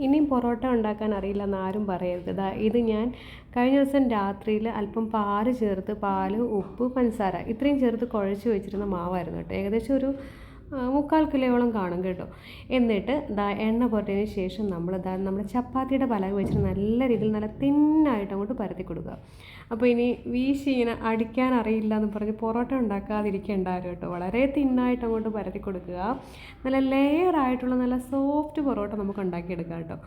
ഇനിയും പൊറോട്ട ഉണ്ടാക്കാൻ അറിയില്ലെന്ന് ആരും പറയരുത്. ഇത് ഞാൻ കഴിഞ്ഞ ദിവസം രാത്രിയിൽ അല്പം പാല് ചേർത്ത്, പാല്, ഉപ്പ്, പഞ്ചസാര ഇത്രയും ചേർത്ത് കുഴച്ച് വെച്ചിരുന്ന മാവായിരുന്നു കേട്ടോ. ഏകദേശം ഒരു 3/4 കിലോയോളം കാണും കേട്ടോ. എന്നിട്ട് എണ്ണ പുരട്ടിയതിന് ശേഷം നമ്മുടെ ചപ്പാത്തിയുടെ പലക വെച്ചിട്ട് നല്ല രീതിയിൽ നല്ല തിന്നായിട്ട് അങ്ങോട്ട് പരത്തി കൊടുക്കുക. അപ്പോൾ ഇനി വീശി ഇങ്ങനെ അടിക്കാൻ അറിയില്ല എന്ന് പറഞ്ഞ് പൊറോട്ട ഉണ്ടാക്കാതിരിക്കേണ്ടായിരുന്നു കേട്ടോ. വളരെ തിന്നായിട്ട് അങ്ങോട്ട് പരത്തി കൊടുക്കുക. നല്ല ലെയറായിട്ടുള്ള നല്ല സോഫ്റ്റ് പൊറോട്ട നമുക്ക് ഉണ്ടാക്കിയെടുക്കാം കേട്ടോ.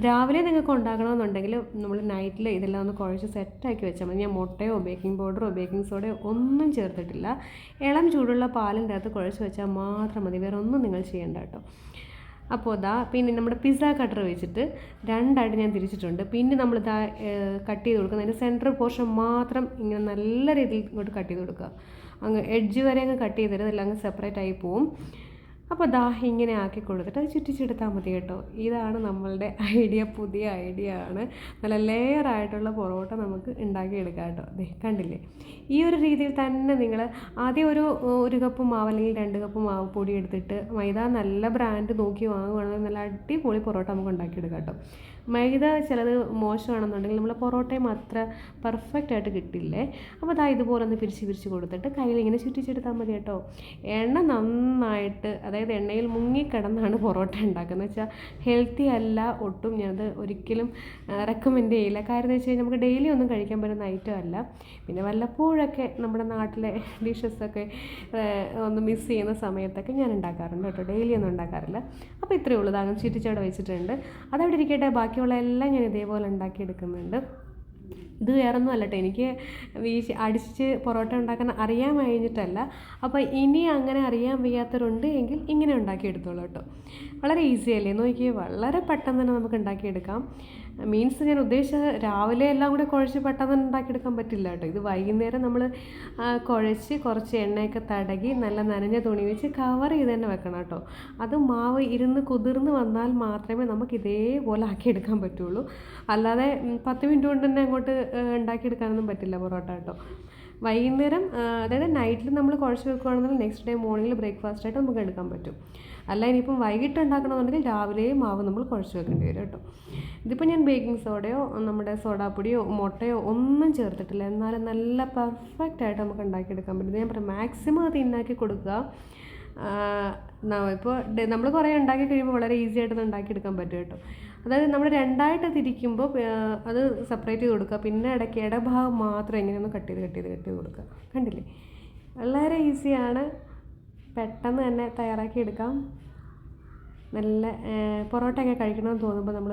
രാവിലെ നിങ്ങൾക്ക് ഉണ്ടാക്കണമെന്നുണ്ടെങ്കിൽ നമ്മൾ നൈറ്റിൽ ഇതെല്ലാം ഒന്ന് കുഴച്ച് സെറ്റാക്കി വെച്ചാൽ മതി. ഞാൻ മുട്ടയോ ബേക്കിംഗ് പൗഡറോ ബേക്കിംഗ് സോഡയോ ഒന്നും ചേർത്തിട്ടില്ല. ഇളം ചൂടുള്ള പാലിൻ്റെ അകത്ത് കുഴച്ച് വെച്ചാൽ മാത്രം മതി, വേറെ ഒന്നും നിങ്ങൾ ചെയ്യേണ്ട കേട്ടോ. അപ്പോൾ പിന്നെ നമ്മുടെ പിസ്സ കട്ടർ വെച്ചിട്ട് രണ്ടായിട്ട് ഞാൻ തിരിച്ചിട്ടുണ്ട്. പിന്നെ നമ്മൾ കട്ട് ചെയ്ത് കൊടുക്കുക. അതിൻ്റെ സെൻറ്റർ പോർഷൻ മാത്രം ഇങ്ങനെ നല്ല രീതിയിൽ ഇങ്ങോട്ട് കട്ട് ചെയ്ത് കൊടുക്കുക. അങ്ങ് എഡ്ജ് വരെ അങ്ങ് കട്ട് ചെയ്തരുത്, അതെല്ലാം അങ്ങ് സെപ്പറേറ്റ് ആയി പോവും. അപ്പോൾ ഇങ്ങനെ ആക്കി കൊടുത്തിട്ട് അത് ചുറ്റിച്ചെടുത്താൽ മതി കേട്ടോ. ഇതാണ് നമ്മളുടെ ഐഡിയ, പുതിയ ഐഡിയ ആണ്. നല്ല ലെയറായിട്ടുള്ള പൊറോട്ട നമുക്ക് ഉണ്ടാക്കിയെടുക്കാം കേട്ടോ. കണ്ടില്ലേ? ഈ ഒരു രീതിയിൽ തന്നെ നിങ്ങൾ ആദ്യം ഒരു കപ്പ് മാവ് അല്ലെങ്കിൽ 2 കപ്പ് മാവ് പൊടി എടുത്തിട്ട്, മൈദ നല്ല ബ്രാൻഡ് നോക്കി വാങ്ങുകയാണെങ്കിൽ നല്ല അടിപൊളി പൊറോട്ട നമുക്ക് ഉണ്ടാക്കിയെടുക്കാം കേട്ടോ. മൈദ ചിലത് മോശമാണെന്നുണ്ടെങ്കിൽ നമ്മൾ പൊറോട്ടയും അത്ര പെർഫെക്റ്റ് ആയിട്ട് കിട്ടില്ലേ. അപ്പോൾ ഇതുപോലെ ഒന്ന് പിരിച്ച് കൊടുത്തിട്ട് കയ്യിൽ ഇങ്ങനെ ചുറ്റിച്ചെടുത്താൽ മതി കേട്ടോ. എണ്ണ നന്നായിട്ട്, അതായത് എണ്ണയിൽ മുങ്ങിക്കിടന്നാണ് പൊറോട്ട ഉണ്ടാക്കുന്നത് വെച്ചാൽ ഹെൽത്തി അല്ല ഒട്ടും. ഞാനത് ഒരിക്കലും റെക്കമെൻഡ് ചെയ്യില്ല. കാര്യം എന്ന് വെച്ച് കഴിഞ്ഞാൽ നമുക്ക് ഡെയിലി ഒന്നും കഴിക്കാൻ പറ്റുന്ന ഐറ്റം അല്ല. പിന്നെ വല്ലപ്പോഴൊക്കെ നമ്മുടെ നാട്ടിലെ ഡിഷസൊക്കെ ഒന്ന് മിസ് ചെയ്യുന്ന സമയത്തൊക്കെ ഞാൻ ഉണ്ടാക്കാറുണ്ട് കേട്ടോ. ഡെയിലി ഒന്നും ഉണ്ടാക്കാറില്ല. അപ്പോൾ ഇത്രയേ ഉള്ളൂ. അങ്ങനെ ചുറ്റിച്ചവിടെ വെച്ചിട്ടുണ്ട്. അതവിടെ ഇരിക്കട്ടെ. ബാക്കിയുള്ള എല്ലാം ഞാൻ ഇതേപോലെ ഉണ്ടാക്കിയെടുക്കുന്നുണ്ട്. ഇത് വേറൊന്നും അല്ല കേട്ടോ, എനിക്ക് അടിച്ച് പൊറോട്ട ഉണ്ടാക്കാൻ അറിയാൻ കഴിഞ്ഞിട്ടല്ല. അപ്പോൾ ഇനി അങ്ങനെ അറിയാൻ വയ്യാത്തവരുണ്ട് എങ്കിൽ ഇങ്ങനെ ഉണ്ടാക്കിയെടുത്തോളൂ കേട്ടോ. വളരെ ഈസി അല്ലേ നോക്കിയേ, വളരെ പെട്ടെന്ന് തന്നെ നമുക്ക് ഉണ്ടാക്കിയെടുക്കാം. മീൻസ് ഞാൻ ഉദ്ദേശിച്ചത് രാവിലെ എല്ലാം കൂടെ കുഴച്ച് പെട്ടെന്ന് തന്നെ ഉണ്ടാക്കിയെടുക്കാൻ പറ്റില്ല കേട്ടോ. ഇത് വൈകുന്നേരം നമ്മൾ കുഴച്ച് കുറച്ച് എണ്ണയൊക്കെ തടകി നല്ല നനഞ്ഞ തുണി വെച്ച് കവർ ചെയ്ത് തന്നെ വെക്കണം കേട്ടോ. അത് മാവ് ഇരുന്ന് കുതിർന്ന് വന്നാൽ മാത്രമേ നമുക്ക് ഇതേപോലെ ആക്കിയെടുക്കാൻ പറ്റുള്ളൂ. അല്ലാതെ 10 മിനിറ്റ് കൊണ്ട് തന്നെ അങ്ങോട്ട് ഉണ്ടാക്കിയെടുക്കാനൊന്നും പറ്റില്ല പൊറോട്ട കേട്ടോ. വൈകുന്നേരം, അതായത് നൈറ്റിൽ നമ്മൾ കുഴച്ച് വെക്കുകയാണെന്നുണ്ടെങ്കിൽ നെക്സ്റ്റ് ഡേ മോർണിംഗിൽ ബ്രേക്ക്ഫാസ്റ്റായിട്ട് നമുക്ക് എടുക്കാൻ പറ്റും. അല്ല ഇനിയിപ്പം വൈകിട്ട് ഉണ്ടാക്കണമെന്നുണ്ടെങ്കിൽ രാവിലെ മാവ് നമ്മൾ കുഴച്ച് വെക്കേണ്ടി വരും കേട്ടോ. ഇതിപ്പോൾ ഞാൻ ബേക്കിംഗ് സോഡയോ നമ്മുടെ സോഡാപ്പൊടിയോ മുട്ടയോ ഒന്നും ചേർത്തിട്ടില്ല. എന്നാലും നല്ല പെർഫെക്റ്റ് ആയിട്ട് നമുക്ക് ഉണ്ടാക്കിയെടുക്കാൻ പറ്റും. ഞാൻ പറയാം, മാക്സിമം അത് ഇന്നാക്കി കൊടുക്കുക. ഇപ്പോൾ നമ്മൾ കുറേ ഉണ്ടാക്കി കഴിയുമ്പോൾ വളരെ ഈസി ആയിട്ടൊന്ന് ഉണ്ടാക്കിയെടുക്കാൻ പറ്റും കേട്ടോ. അതായത് നമ്മൾ രണ്ടായിട്ട് തിരിക്കുമ്പോൾ അത് സെപ്പറേറ്റ് ചെയ്ത് കൊടുക്കുക. പിന്നെ ഇടഭാഗം മാത്രം ഇങ്ങനെയൊന്ന് കട്ട് ചെയ്ത് കൊടുക്കുക. കണ്ടില്ലേ? വളരെ ഈസിയാണ്, പെട്ടെന്ന് തന്നെ തയ്യാറാക്കിയെടുക്കാം. നല്ല പൊറോട്ടയൊക്കെ കഴിക്കണമെന്ന് തോന്നുമ്പോൾ നമ്മൾ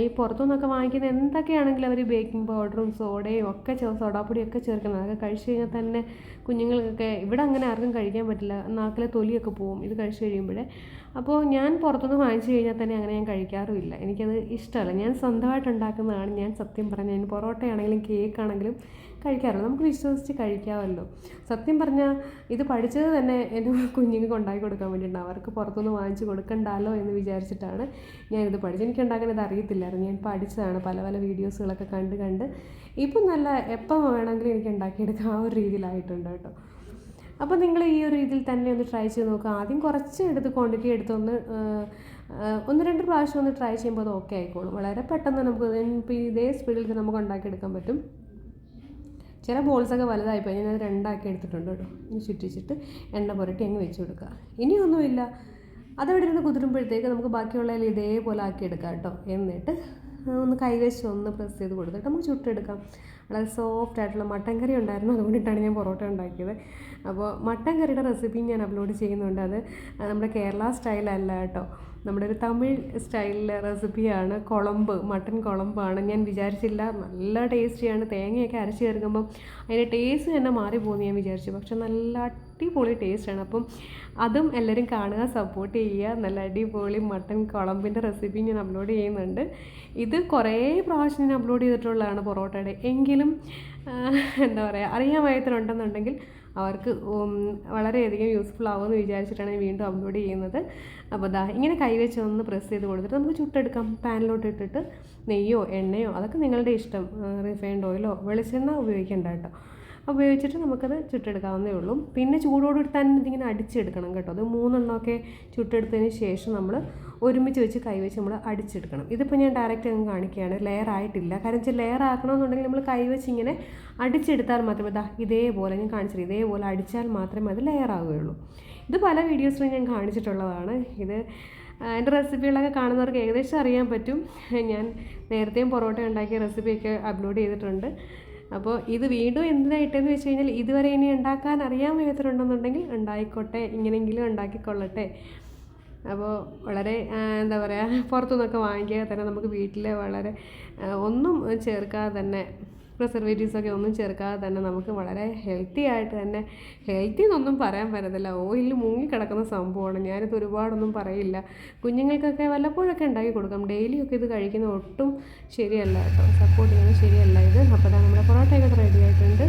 ഈ പുറത്തുനിന്നൊക്കെ വാങ്ങിക്കുന്ന എന്തൊക്കെയാണെങ്കിലും അവർ ബേക്കിംഗ് പൗഡറും സോഡയും ഒക്കെ സോഡാപ്പൊടിയും ഒക്കെ ചേർക്കുന്നത്. അതൊക്കെ കഴിച്ച് കഴിഞ്ഞാൽ തന്നെ കുഞ്ഞുങ്ങൾക്കൊക്കെ, ഇവിടെ അങ്ങനെ ആർക്കും കഴിക്കാൻ പറ്റില്ല, നാക്കിലെ തൊലിയൊക്കെ പോവും ഇത് കഴിച്ച് കഴിയുമ്പോഴേ. അപ്പോൾ ഞാൻ പുറത്തുനിന്ന് വാങ്ങിച്ചു കഴിഞ്ഞാൽ തന്നെ അങ്ങനെ ഞാൻ കഴിക്കാറുമില്ല. എനിക്കത് ഇഷ്ടമല്ല. ഞാൻ സ്വന്തമായിട്ട് ഉണ്ടാക്കുന്നതാണ് ഞാൻ സത്യം പറഞ്ഞാൽ. ഞാൻ പൊറോട്ടയാണെങ്കിലും കേക്കാണെങ്കിലും കഴിക്കാറുള്ളൂ. നമുക്ക് വിശ്വസിച്ച് കഴിക്കാമല്ലോ. സത്യം പറഞ്ഞാൽ ഇത് പഠിച്ചത് തന്നെ എൻ്റെ കുഞ്ഞുങ്ങൾക്ക് ഉണ്ടാക്കി കൊടുക്കാൻ വേണ്ടിയിട്ടാണ്. അവർക്ക് പുറത്തുനിന്ന് വാങ്ങിച്ച് കൊടുക്കണ്ടല്ലോ എന്ന് വിചാരിച്ചിട്ടാണ് ഞാനിത് പഠിച്ചത്. എനിക്ക് ഉണ്ടാക്കാൻ ഇത് അറിയത്തില്ലായിരുന്നു. ഞാൻ പഠിച്ചതാണ് പല വീഡിയോസുകളൊക്കെ കണ്ട് ഇപ്പം നല്ല എപ്പം വേണമെങ്കിലും എനിക്ക് ഉണ്ടാക്കിയെടുക്കാം. ആ ഒരു രീതിയിലായിട്ടുണ്ട് കേട്ടോ. അപ്പോൾ നിങ്ങൾ ഈ ഒരു രീതിയിൽ തന്നെ ഒന്ന് ട്രൈ ചെയ്ത് നോക്കുക. ആദ്യം കുറച്ച് ക്വാണ്ടിറ്റി എടുത്തൊന്ന് 1-2 പ്രാവശ്യം ഒന്ന് ട്രൈ ചെയ്യുമ്പോൾ അത് ഓക്കെ ആയിക്കോളും. വളരെ പെട്ടെന്ന് നമുക്ക് ഇപ്പോൾ ഇതേ സ്പീഡിൽ നമുക്ക് ഉണ്ടാക്കിയെടുക്കാൻ പറ്റും. ചില ബോൾസൊക്കെ വലുതായിപ്പോയി, ഞാനത് 2 എടുത്തിട്ടുണ്ട് കേട്ടോ. ഇനി ചുറ്റിച്ചിട്ട് എണ്ണ പുരട്ടി അങ്ങ് വെച്ച് കൊടുക്കുക. ഇനിയൊന്നുമില്ല, അതവിടെ ഇരുന്ന് കുതിരുമ്പോഴത്തേക്ക് നമുക്ക് ബാക്കിയുള്ളതിൽ ഇതേപോലെ ആക്കിയെടുക്കാം കേട്ടോ. എന്നിട്ട് ഒന്ന് കൈവച്ച് ഒന്ന് പ്രസ് ചെയ്ത് കൊടുത്തിട്ട് നമുക്ക് ചുട്ടെടുക്കാം. വളരെ സോഫ്റ്റ് ആയിട്ടുള്ള മട്ടൻ കറി ഉണ്ടായിരുന്നു, അതുകൊണ്ടിട്ടാണ് ഞാൻ പൊറോട്ട ഉണ്ടാക്കിയത്. അപ്പോൾ മട്ടൻ കറിയുടെ റെസിപ്പി ഞാൻ അപ്ലോഡ് ചെയ്യുന്നുണ്ട്. അത് നമ്മുടെ കേരള സ്റ്റൈലല്ല കേട്ടോ, നമ്മുടെ ഒരു തമിഴ് സ്റ്റൈലിലെ റെസിപ്പിയാണ്. മട്ടൻ കുളമ്പാണ്. ഞാൻ വിചാരിച്ചില്ല നല്ല ടേസ്റ്റിയാണ്. തേങ്ങയൊക്കെ അരച്ച് ചേർക്കുമ്പം അതിൻ്റെ ടേസ്റ്റ് തന്നെ മാറിപ്പോകുന്നു ഞാൻ വിചാരിച്ചു. പക്ഷെ നല്ല അടിപൊളി ടേസ്റ്റാണ്. അപ്പം അതും എല്ലാവരും കാണുക, സപ്പോർട്ട് ചെയ്യുക. നല്ല അടിപൊളി മട്ടൻ കുളമ്പിൻ്റെ റെസിപ്പി ഞാൻ അപ്ലോഡ് ചെയ്യുന്നുണ്ട്. ഇത് കുറേ പ്രാവശ്യം ഞാൻ അപ്ലോഡ് ചെയ്തിട്ടുള്ളതാണ് പൊറോട്ടയുടെ. എങ്കിലും എന്താ പറയുക, അറിയാൻ വയ്യാത്തവരുണ്ടെന്നുണ്ടെങ്കിൽ അവർക്ക് വളരെയധികം യൂസ്ഫുൾ ആകുമെന്ന് വിചാരിച്ചിട്ടാണ് ഞാൻ വീണ്ടും അപ്ലോഡ് ചെയ്യുന്നത്. അപ്പോൾ ഇങ്ങനെ കൈവച്ച് ഒന്ന് പ്രസ് ചെയ്ത് കൊടുത്തിട്ട് നമുക്ക് ചുട്ടെടുക്കാം. പാനിലോട്ട് ഇട്ടിട്ട് നെയ്യോ എണ്ണയോ അതൊക്കെ നിങ്ങളുടെ ഇഷ്ടം, റിഫൈൻഡ് ഓയിലോ വെളിച്ചെണ്ണ ഉപയോഗിക്കേണ്ട കേട്ടോ. ഉപയോഗിച്ചിട്ട് നമുക്കത് ചുട്ടെടുക്കാവുന്നേ ഉള്ളൂ. പിന്നെ ചൂടോടുകൂടി തന്നെ ഇതിങ്ങനെ അടിച്ചെടുക്കണം കേട്ടോ. അത് 3 എണ്ണമൊക്കെ ചുട്ടെടുത്തതിന് ശേഷം നമ്മൾ ഒരുമിച്ച് വെച്ച് കൈവച്ച് നമ്മൾ അടിച്ചെടുക്കണം. ഇതിപ്പോൾ ഞാൻ ഡയറക്റ്റ് അങ്ങ് കാണിക്കുകയാണ്, ലെയർ ആയിട്ടില്ല. കാരണം വെച്ചാൽ ലെയർ ആക്കണമെന്നുണ്ടെങ്കിൽ നമ്മൾ കൈവച്ച് ഇങ്ങനെ അടിച്ചെടുത്താൽ മാത്രമേ ഇതേപോലെ ഞാൻ കാണിച്ചില്ല, ഇതേപോലെ അടിച്ചാൽ മാത്രമേ അത് ലെയർ ആവുകയുള്ളൂ. ഇത് പല വീഡിയോസിലും ഞാൻ കാണിച്ചിട്ടുള്ളതാണ്. ഇത് എൻ്റെ റെസിപ്പികളൊക്കെ കാണുന്നവർക്ക് ഏകദേശം അറിയാൻ പറ്റും. ഞാൻ നേരത്തെയും പൊറോട്ട ഉണ്ടാക്കിയ റെസിപ്പിയൊക്കെ അപ്ലോഡ് ചെയ്തിട്ടുണ്ട്. അപ്പോൾ ഇത് വീണ്ടും എന്തിനായിട്ടെന്ന് വെച്ച് കഴിഞ്ഞാൽ ഇതുവരെ ഇനി ഉണ്ടാക്കാൻ അറിയാൻ വയ്യാത്തവരുണ്ടെന്നുണ്ടെങ്കിൽ ഉണ്ടായിക്കോട്ടെ, ഇങ്ങനെയെങ്കിലും ഉണ്ടാക്കിക്കൊള്ളട്ടെ. അപ്പോൾ വളരെ എന്താ പറയുക, പുറത്തുനിന്നൊക്കെ വാങ്ങിക്കാതെ തന്നെ നമുക്ക് വീട്ടിൽ വളരെ ഒന്നും ചേർക്കാതെ തന്നെ, പ്രിസർവേറ്റീവ്സൊക്കെ ഒന്നും ചേർക്കാതെ തന്നെ നമുക്ക് വളരെ ഹെൽത്തി ആയിട്ട് തന്നെ, ഹെൽത്തി എന്നൊന്നും പറയാൻ പറ്റത്തില്ല, ഓയിലിൽ മുങ്ങിക്കിടക്കുന്ന സംഭവമാണ്. ഞാനിത് ഒരുപാടൊന്നും പറയില്ല. കുഞ്ഞുങ്ങൾക്കൊക്കെ വല്ലപ്പോഴൊക്കെ ഉണ്ടാക്കി കൊടുക്കാം. ഡെയിലിയൊക്കെ ഇത് കഴിക്കുന്നത് ഒട്ടും ശരിയല്ല കേട്ടോ, സപ്പോർട്ട് ചെയ്യുന്നത് ശരിയല്ല ഇത്. അപ്പോൾ നമ്മുടെ പൊറോട്ടയൊക്കെ റെഡി ആയിട്ടുണ്ട്.